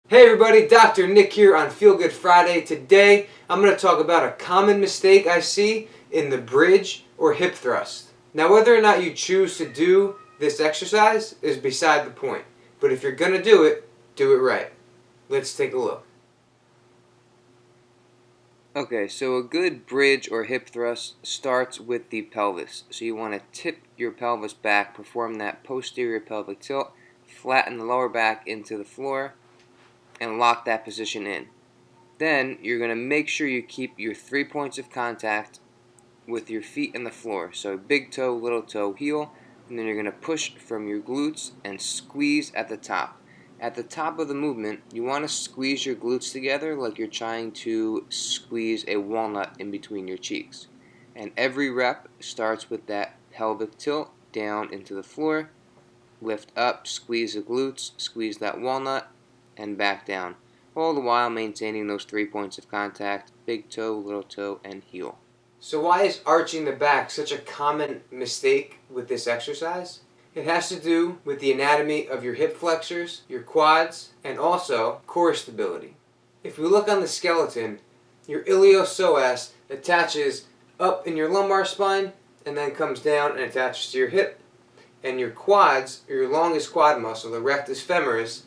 Hey everybody, Dr. Nick here on Feel Good Friday. Today I'm going to talk about a common mistake I see in the bridge or hip thrust. Now whether or not you choose to do this exercise is beside the point, but if you're going to do it right. Let's take a look. Okay, so a good bridge or hip thrust starts with the pelvis. So you want to tip your pelvis back, perform that posterior pelvic tilt, flatten the lower back into the floor, and lock that position in. Then you're going to make sure you keep your 3 points of contact with your feet in the floor. So big toe, little toe, heel, and then you're going to push from your glutes and squeeze at the top. At the top of the movement, you want to squeeze your glutes together like you're trying to squeeze a walnut in between your cheeks. And every rep starts with that pelvic tilt down into the floor, lift up, squeeze the glutes, squeeze that walnut, and back down, all the while maintaining those 3 points of contact, big toe, little toe, and heel. So why is arching the back such a common mistake with this exercise? It has to do with the anatomy of your hip flexors, your quads, and also core stability. If we look on the skeleton, your iliopsoas attaches up in your lumbar spine and then comes down and attaches to your hip. And your quads, your longest quad muscle, the rectus femoris,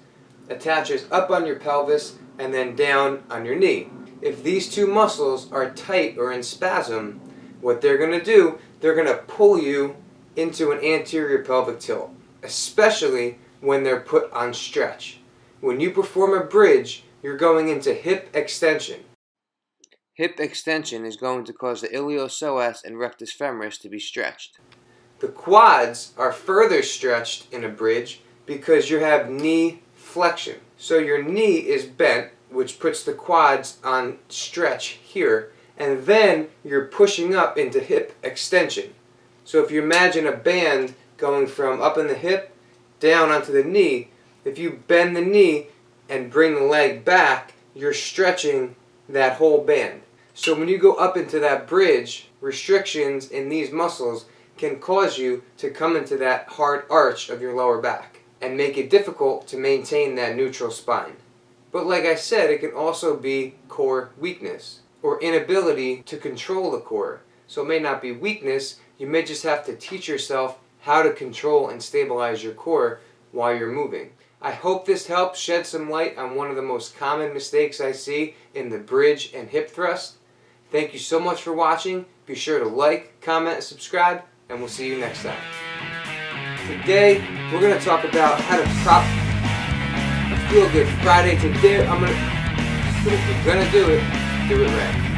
attaches up on your pelvis and then down on your knee. If these two muscles are tight or in spasm, what they're going to do, they're going to pull you into an anterior pelvic tilt, especially when they're put on stretch. When you perform a bridge, you're going into hip extension. Hip extension is going to cause the iliopsoas and rectus femoris to be stretched. The quads are further stretched in a bridge because you have knee flexion. So your knee is bent, which puts the quads on stretch here, and then you're pushing up into hip extension. So if you imagine a band going from up in the hip down onto the knee, if you bend the knee and bring the leg back, you're stretching that whole band. So when you go up into that bridge, restrictions in these muscles can cause you to come into that hard arch of your lower back and make it difficult to maintain that neutral spine. But like I said, it can also be core weakness or inability to control the core. So it may not be weakness, you may just have to teach yourself how to control and stabilize your core while you're moving. I hope this helps shed some light on one of the most common mistakes I see in the bridge and hip thrust. Thank you so much for watching. Be sure to like, comment, and subscribe, and we'll see you next time. Today, we're going to talk about how to prop a Feel Good Friday. Today, but if you're going to do it right.